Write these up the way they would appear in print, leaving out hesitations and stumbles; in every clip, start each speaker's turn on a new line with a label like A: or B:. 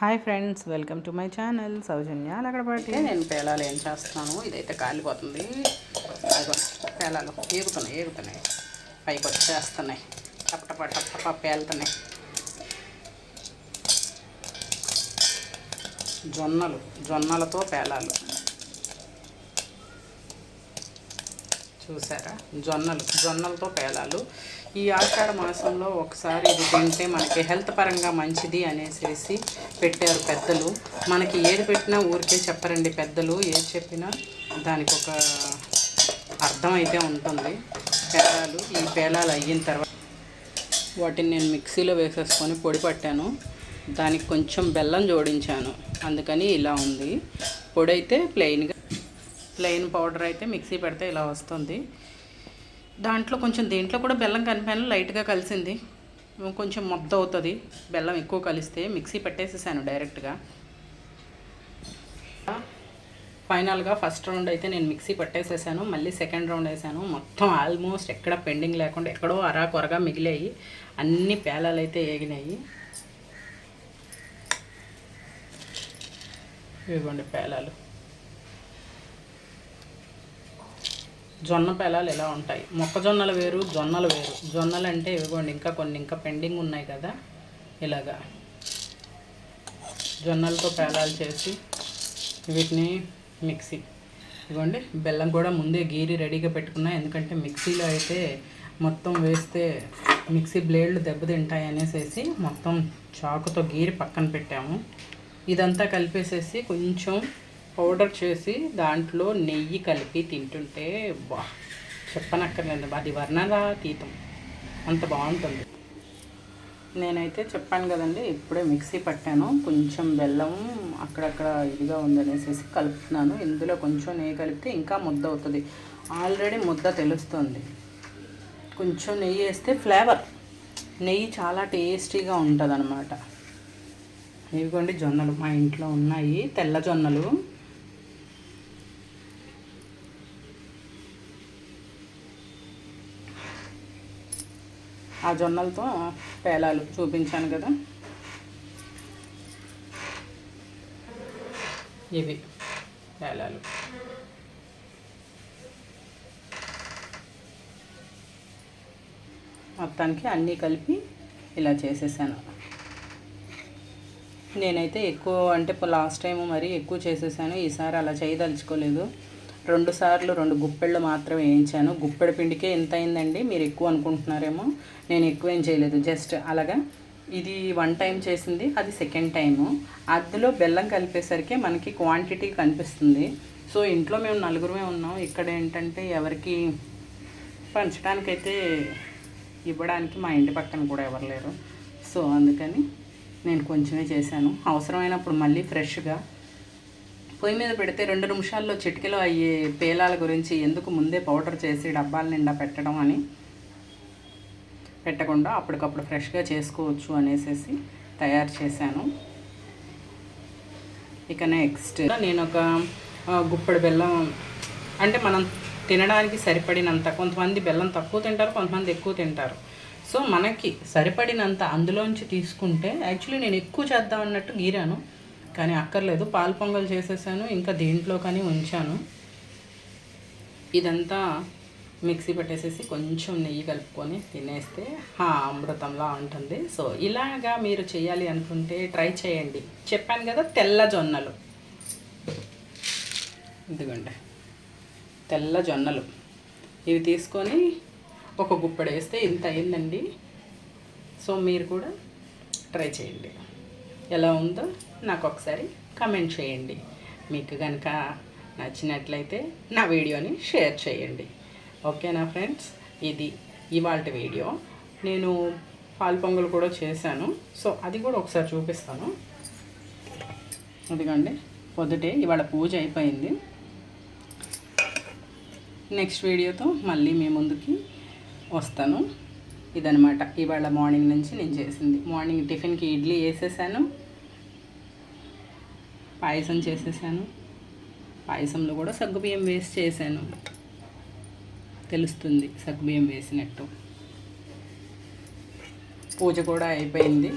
A: Hi friends, welcome to my channel సౌజన్య లగడపాటి.
B: నేను పేలాలు ఏం చేస్తున్నాను, ఇదైతే కాలిపోతుంది. అదిగో పేలాలు ఏగుతున్నాయి పైకి వచ్చేస్తున్నాయి, టపటపా పేలుతున్నాయి. జొన్నలతో పేలాలు చూసారా, జొన్నలతో పేలాలు. ఈ ఆషాఢ మాసంలో ఒకసారి ఇది తింటే మనకి హెల్త్ పరంగా మంచిది అనేసి పెట్టారు పెద్దలు. మనకి ఏది పెట్టినా ఊరికే చెప్పరండి పెద్దలు, ఏది చెప్పినా దానికి ఒక అర్థం అయితే ఉంటుంది. ఈ పేలాలు అయిన తర్వాత వాటిని నేను మిక్సీలో వేసేసుకొని పొడి పట్టాను. దానికి కొంచెం బెల్లం జోడించాను, అందుకని ఇలా ఉంది. పొడి అయితే ప్లెయిన్ పౌడర్ అయితే మిక్సీ పెడితే ఇలా వస్తుంది. దీంట్లో కూడా బెల్లం కలిపాను, లైట్గా కలిసింది. కొంచెం ముద్ద అవుతుంది బెల్లం ఎక్కువ కలిస్తే. మిక్సీ పెట్టేసేసాను డైరెక్ట్గా. ఫైనల్గా ఫస్ట్ రౌండ్ అయితే నేను మిక్సీ పట్టేసేసాను, మళ్ళీ సెకండ్ రౌండ్ వేసాను. మొత్తం ఆల్మోస్ట్ ఎక్కడ పెండింగ్ లేకుండా ఎక్కడో అరాకొరగా మిగిలాయి. అన్ని పేలాలు అయితే ఏగినాయి. ఇవ్వండి పేలాలు. జొన్న పేలాలు ఎలా ఉంటాయి, మొక్కజొన్నలు వేరు, జొన్నలు వేరు. జొన్నలు అంటే ఇవ్వండి ఇంకా పెండింగ్ ఉన్నాయి కదా, ఇలాగా జొన్నలతో పేలాలు చేసి వీటిని మిక్సీ. ఇవ్వండి బెల్లం కూడా ముందే గీరి రెడీగా పెట్టుకున్నా, ఎందుకంటే మిక్సీలో అయితే మొత్తం వేస్తే మిక్సీ బ్లేడ్లు దెబ్బతింటాయి అనేసి మొత్తం చాకుతో గీరి పక్కన పెట్టాము. ఇదంతా కలిపేసేసి కొంచెం పౌడర్ చేసి దాంట్లో నెయ్యి కలిపి తింటుంటే చెప్పనక్కర్లేదు, అది వర్ణనాతీతం, అంత బాగుంటుంది. నేనైతే చెప్పాను కదండి, ఇప్పుడే మిక్సీ పట్టాను. కొంచెం బెల్లం అక్కడక్కడ ఇదిగా ఉందనేసి కలుపుతున్నాను. ఇందులో కొంచెం నెయ్యి కలిపితే ఇంకా ముద్ద అవుతుంది. ఆల్రెడీ ముద్ద తెలుస్తుంది. కొంచెం నెయ్యి వేస్తే ఫ్లేవర్, నెయ్యి చాలా టేస్టీగా ఉంటుంది అన్నమాట. ఇవిగోండి జొన్నలు మా ఇంట్లో ఉన్నాయి, తెల్ల జొన్నలు. ఆ జొన్నలతో పేలాలు చూపించాను కదా, ఇవి పేలాలు. మొత్తానికి అన్నీ కలిపి ఇలా చేసేసాను. నేనైతే ఎక్కువ అంటే లాస్ట్ టైం మరీ ఎక్కువ చేసేసాను, ఈసారి అలా చేయదలుచుకోలేదు. 2 సార్లు 2 గుప్పెళ్ళు మాత్రమే వేయించాను. గుప్పెడు పిండికే ఎంత అయిందండి, మీరు ఎక్కువ అనుకుంటున్నారేమో. నేను ఎక్కువ ఏం చేయలేదు, జస్ట్ అలాగా. ఇది 1 టైం చేసింది, అది సెకండ్ టైము. అందులో బెల్లం కలిపేసరికి మనకి క్వాంటిటీ కనిపిస్తుంది. సో ఇంట్లో మేము 4 ఉన్నాం. ఇక్కడ ఏంటంటే ఎవరికి పంచడానికైతే ఇవ్వడానికి మా ఇంటి పక్కన కూడా ఎవరు లేరు. సో అందుకని నేను కొంచెమే చేశాను. అవసరమైనప్పుడు మళ్ళీ ఫ్రెష్గా పొయ్యి మీద పెడితే 2 నిమిషాల్లో చిటికెలో అయ్యే పేలాల గురించి ఎందుకు ముందే పౌడర్ చేసి డబ్బాల నిండా పెట్టడం అని, పెట్టకుండా అప్పటికప్పుడు ఫ్రెష్గా చేసుకోవచ్చు అనేసి తయారు చేశాను. ఇక నెక్స్ట్ నేను ఒక గుప్పెడు బెల్లం, అంటే మనం తినడానికి సరిపడినంత. కొంతమంది బెల్లం తక్కువ తింటారు, కొంతమంది ఎక్కువ తింటారు. సో మనకి సరిపడినంత అందులోంచి తీసుకుంటే, యాక్చువల్లీ నేను ఎక్కువ చేద్దాం అన్నట్టు గీరాను, కానీ అక్కర్లేదు. పాలు పొంగల్ చేసేసాను, ఇంకా దీంట్లో కానీ ఉంచాను. ఇదంతా మిక్సీ పెట్టేసేసి కొంచెం నెయ్యి కలుపుకొని తినేస్తే అమృతంలా ఉంటుంది. సో ఇలాగా మీరు చేయాలి అనుకుంటే ట్రై చేయండి. చెప్పాను కదా, తెల్ల జొన్నలు. ఇదిగోండి తెల్ల జొన్నలు, ఇవి తీసుకొని ఒక గుప్పెడు వేస్తే ఇంత అయిందండి. సో మీరు కూడా ట్రై చేయండి, ఎలా ఉందో నాకు ఒకసారి కమెంట్ చేయండి. మీకు కనుక నచ్చినట్లయితే నా వీడియోని షేర్ చేయండి. ఓకేనా ఫ్రెండ్స్, ఇది ఇవాల్టి వీడియో. నేను పాలు పొంగల్ కూడా చేశాను, సో అది కూడా ఒకసారి చూపిస్తాను. ఎందుకంటే పొద్దుటే ఇవాళ పూజ అయిపోయింది. నెక్స్ట్ వీడియోతో మళ్ళీ మీ ముందుకి వస్తాను. ఇదనమాట ఇవాళ మార్నింగ్ నుంచి నేను చేసింది. మార్నింగ్ టిఫిన్కి ఇడ్లీ వేసేసాను, పాయసం చేసేసాను. పాయసంలో కూడా సగ్గుబియ్యం వేసి చేశాను, తెలుస్తుంది సగ్గుబియ్యం వేసినట్టు. పూజ కూడా అయిపోయింది.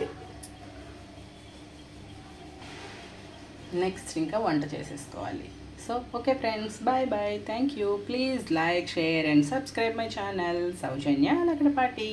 B: నెక్స్ట్ ఇంకా వంట చేసేసుకోవాలి. So okay friends, bye bye, thank you. Please like, share and subscribe my channel Soujanya Lagadapati.